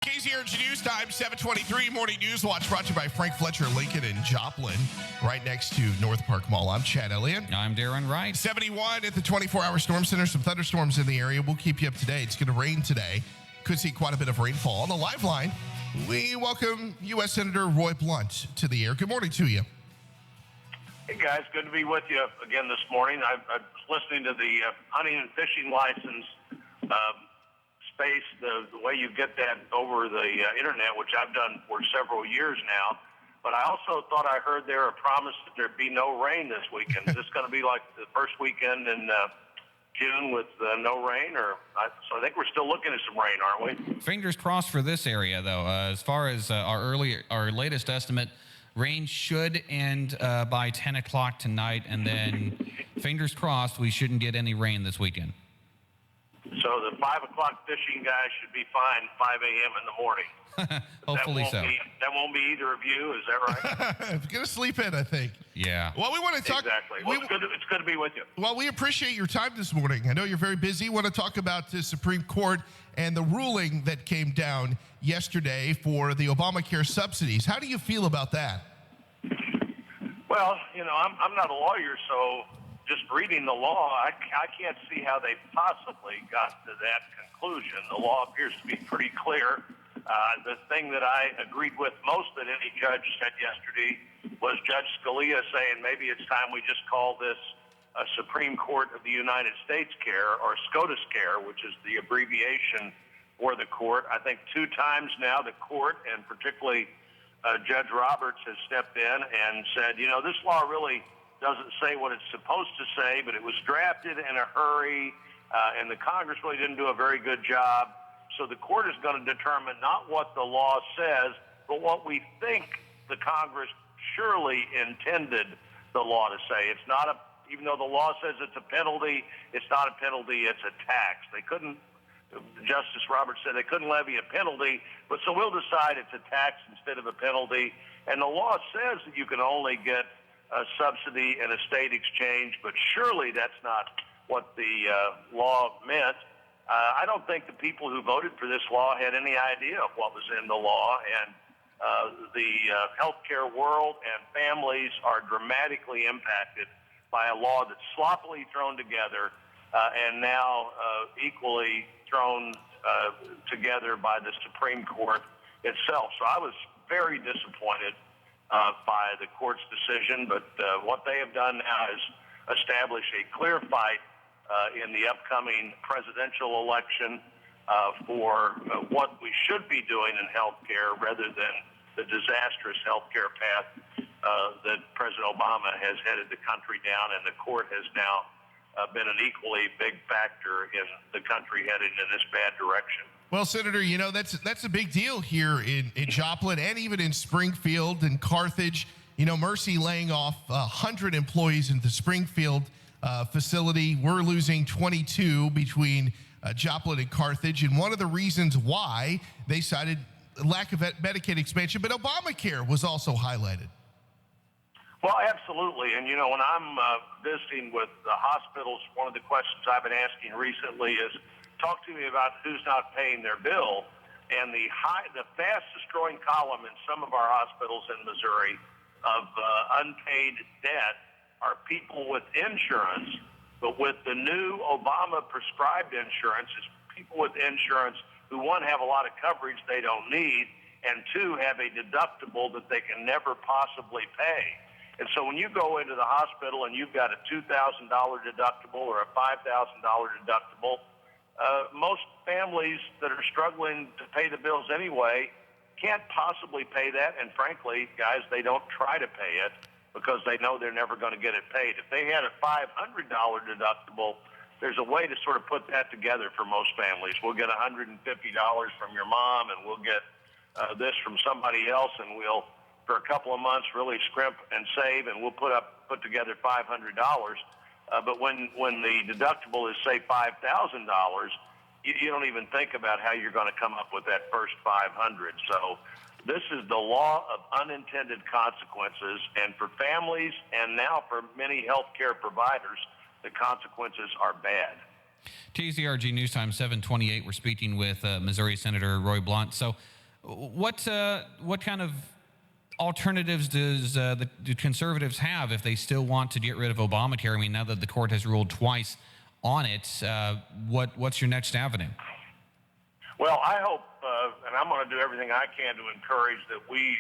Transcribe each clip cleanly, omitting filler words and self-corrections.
KZRG News Time, 723 Morning Newswatch, brought to you by Frank Fletcher Lincoln in Joplin, right next to North Park Mall. I'm Chad Elliott. I'm Darrin Wright. 71 at the 24-hour storm center. Some thunderstorms in the area. We'll keep you up to date. It's going to rain today. Could see quite a bit of rainfall. On the live line, we welcome U.S. Senator Roy Blunt to the air. Good morning to you. Hey, guys. Good to be with you again this morning. I'm listening to the hunting and fishing license space, the way you get that over the internet, which I've done for several years now. But I also thought I heard there a promise that there'd be no rain this weekend. Is this going to be like the first weekend in June with no rain? So I think we're still looking at some rain, aren't we? Fingers crossed for this area, though. As far as our latest estimate, rain should end by 10 o'clock tonight, and then fingers crossed we shouldn't get any rain this weekend. So the 5 o'clock fishing guys should be fine 5 a.m. in the morning. Hopefully so. That won't be either of you, is that right? Going to sleep in, I think. Yeah. Well, we want to talk. Exactly. Well, it's good to be with you. Well, we appreciate your time this morning. I know you're very busy. Want to talk about the Supreme Court and the ruling that came down yesterday for the ObamaCare subsidies. How do you feel about that? Well, I'm not a lawyer, so just reading the law, I can't see how they possibly got to that conclusion. The law appears to be pretty clear. The thing that I agreed with most that any judge said yesterday was Judge Scalia saying maybe it's time we just call this a Supreme Court of the United States Care, or SCOTUS Care, which is the abbreviation for the court. I think 2 times now the court, and particularly Judge Roberts, has stepped in and said, this law really doesn't say what it's supposed to say, but it was drafted in a hurry, and the Congress really didn't do a very good job. So the court is going to determine not what the law says, but what we think the Congress surely intended the law to say. It's not even though the law says it's a penalty, it's not a penalty, it's a tax. Justice Roberts said they couldn't levy a penalty, but so we'll decide it's a tax instead of a penalty. And the law says that you can only get a subsidy and a state exchange, but surely that's not what the law meant. I don't think the people who voted for this law had any idea of what was in the law, and the healthcare world and families are dramatically impacted by a law that's sloppily thrown together and now equally thrown together by the Supreme Court itself. So I was very disappointed by the court's decision, but what they have done now is establish a clear fight in the upcoming presidential election for what we should be doing in healthcare rather than the disastrous healthcare path that President Obama has headed the country down, and the court has now been an equally big factor in the country heading in this bad direction. Well, Senator, that's a big deal here in Joplin and even in Springfield and Carthage. Mercy laying off 100 employees in the Springfield facility. We're losing 22 between Joplin and Carthage. And one of the reasons why they cited lack of Medicaid expansion, but ObamaCare was also highlighted. Well, absolutely. And, when I'm visiting with the hospitals, one of the questions I've been asking recently is, talk to me about who's not paying their bill. And the fastest growing column in some of our hospitals in Missouri of unpaid debt are people with insurance, but with the new Obama prescribed insurance, it's people with insurance who, one, have a lot of coverage they don't need, and 2, have a deductible that they can never possibly pay. And so when you go into the hospital and you've got a $2,000 deductible or a $5,000 deductible, most families that are struggling to pay the bills anyway can't possibly pay that. And frankly, guys, they don't try to pay it because they know they're never going to get it paid. If they had a $500 deductible, there's a way to sort of put that together for most families. We'll get $150 from your mom, and we'll get this from somebody else, and we'll, for a couple of months, really scrimp and save, and we'll put together $500. But when the deductible is, say, $5,000, you don't even think about how you're going to come up with that first $500. So this is the law of unintended consequences, and for families and now for many healthcare providers, the consequences are bad. KZRG News Time 728. We're speaking with Missouri Senator Roy Blunt. So, what kind of alternatives do conservatives have if they still want to get rid of Obamacare? I mean, now that the court has ruled twice on it, what's your next avenue? Well, I hope, and I'm going to do everything I can to encourage that we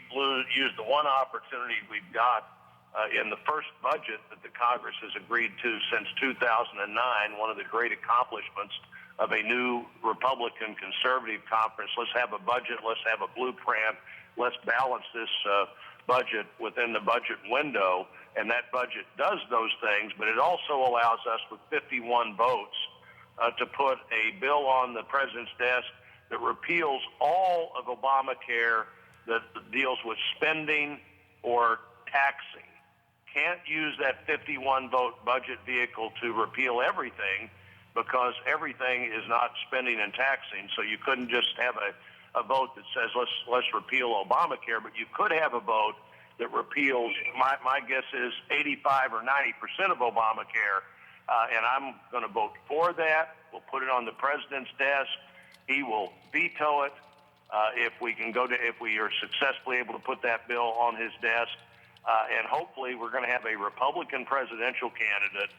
use the one opportunity we've got in the first budget that the Congress has agreed to since 2009, one of the great accomplishments of a new Republican conservative conference. Let's have a budget. Let's have a blueprint. Let's balance this budget within the budget window. And that budget does those things, but it also allows us with 51 votes to put a bill on the president's desk that repeals all of Obamacare that deals with spending or taxing. Can't use that 51-vote budget vehicle to repeal everything because everything is not spending and taxing. So you couldn't just have a vote that says let's repeal Obamacare, but you could have a vote that repeals, my guess is 85 or 90% of Obamacare, and I'm going to vote for that. We'll put it on the president's desk. He will veto it if we are successfully able to put that bill on his desk. And hopefully we're going to have a Republican presidential candidate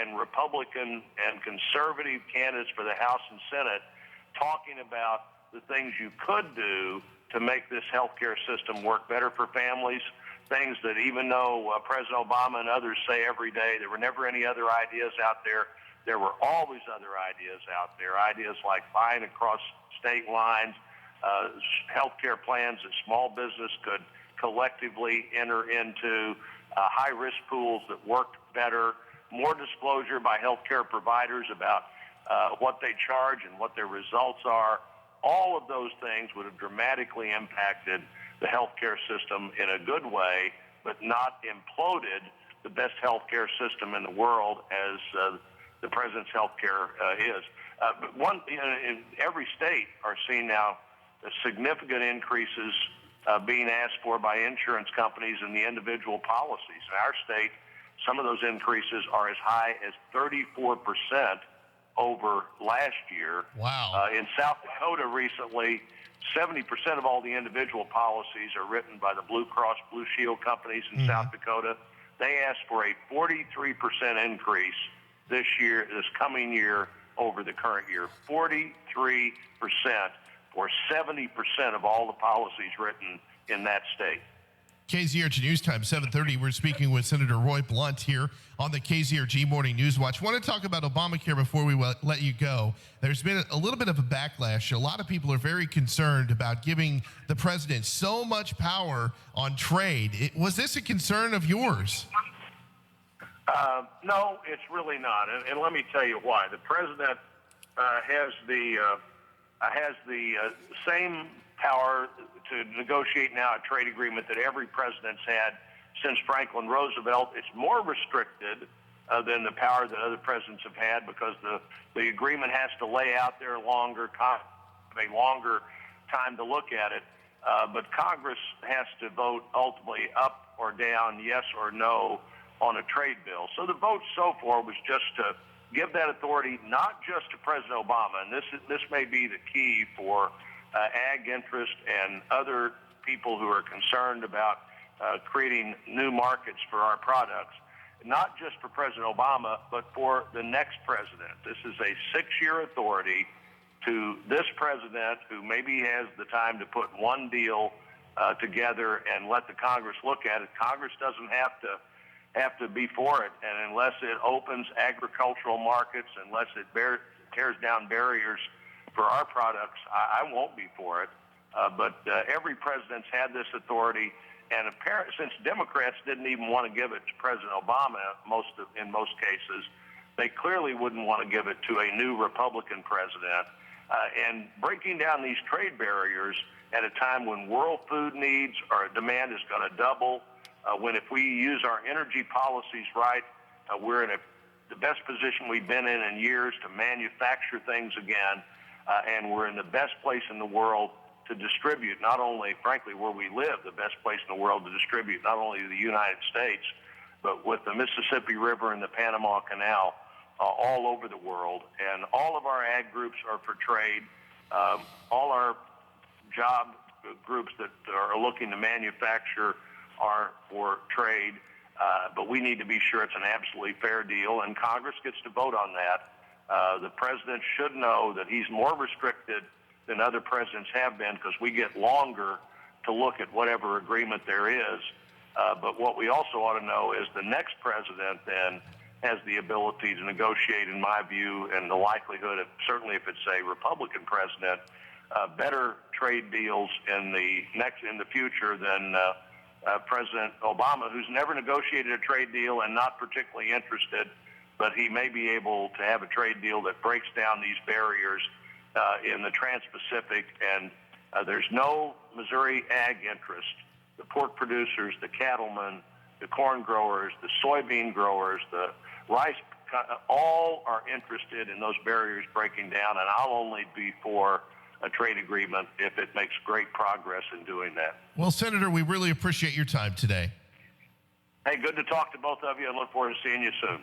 and Republican and conservative candidates for the House and Senate talking about the things you could do to make this healthcare system work better for families, things that even though President Obama and others say every day there were never any other ideas out there, there were always other ideas out there, ideas like buying across state lines, healthcare plans that small business could collectively enter into, high-risk pools that worked better, more disclosure by healthcare providers about what they charge and what their results are. All of those things would have dramatically impacted the healthcare system in a good way, but not imploded the best healthcare system in the world as the president's healthcare is. But in every state are seeing now significant increases being asked for by insurance companies in the individual policies. In our state, some of those increases are as high as 34% over last year. Wow. In South Dakota recently, 70% of all the individual policies are written by the Blue Cross Blue Shield companies in South Dakota. They asked for a 43% increase this coming year over the current year. 43% for 70% of all the policies written in that state. KZRG News Time 7:30. We're speaking with Senator Roy Blunt here on the KZRG Morning News Watch. I want to talk about Obamacare before we let you go. There's been a little bit of a backlash. A lot of people are very concerned about giving the president so much power on trade. Was this a concern of yours? No, it's really not, and let me tell you why. The president has the same power to negotiate now a trade agreement that every president's had since Franklin Roosevelt. It's more restricted than the power that other presidents have had because the agreement has to lay out there longer, a longer time to look at it. But Congress has to vote ultimately up or down, yes or no, on a trade bill. So the vote so far was just to give that authority not just to President Obama, and this may be the key for ag interest and other people who are concerned about creating new markets for our products, not just for President Obama, but for the next president. This is a 6-year authority to this president who maybe has the time to put one deal together and let the Congress look at it. Congress doesn't have to be for it, and unless it opens agricultural markets, unless it tears down barriers for our products, I won't be for it. But every president's had this authority, and apparently, since Democrats didn't even want to give it to President Obama in most cases, they clearly wouldn't want to give it to a new Republican president. And breaking down these trade barriers at a time when world food needs or demand is going to double, when if we use our energy policies right, we're in the best position we've been in years to manufacture things again, and we're in the best place in the world to distribute, not only, frankly, where we live, the best place in the world to distribute not only the United States, but with the Mississippi River and the Panama Canal all over the world, and all of our ag groups are for trade. All our job groups that are looking to manufacture are for trade, but we need to be sure it's an absolutely fair deal, and Congress gets to vote on that. The president should know that he's more restricted than other presidents have been because we get longer to look at whatever agreement there is. But what we also ought to know is the next president then has the ability to negotiate, in my view, and the likelihood of, certainly if it's a Republican president, better trade deals in the future than President Obama, who's never negotiated a trade deal and not particularly interested, but he may be able to have a trade deal that breaks down these barriers in the Trans-Pacific. And there's no Missouri ag interest. The pork producers, the cattlemen, the corn growers, the soybean growers, the rice, all are interested in those barriers breaking down, and I'll only be for a trade agreement if it makes great progress in doing that. Well, Senator, we really appreciate your time today. Hey, good to talk to both of you, and look forward to seeing you soon.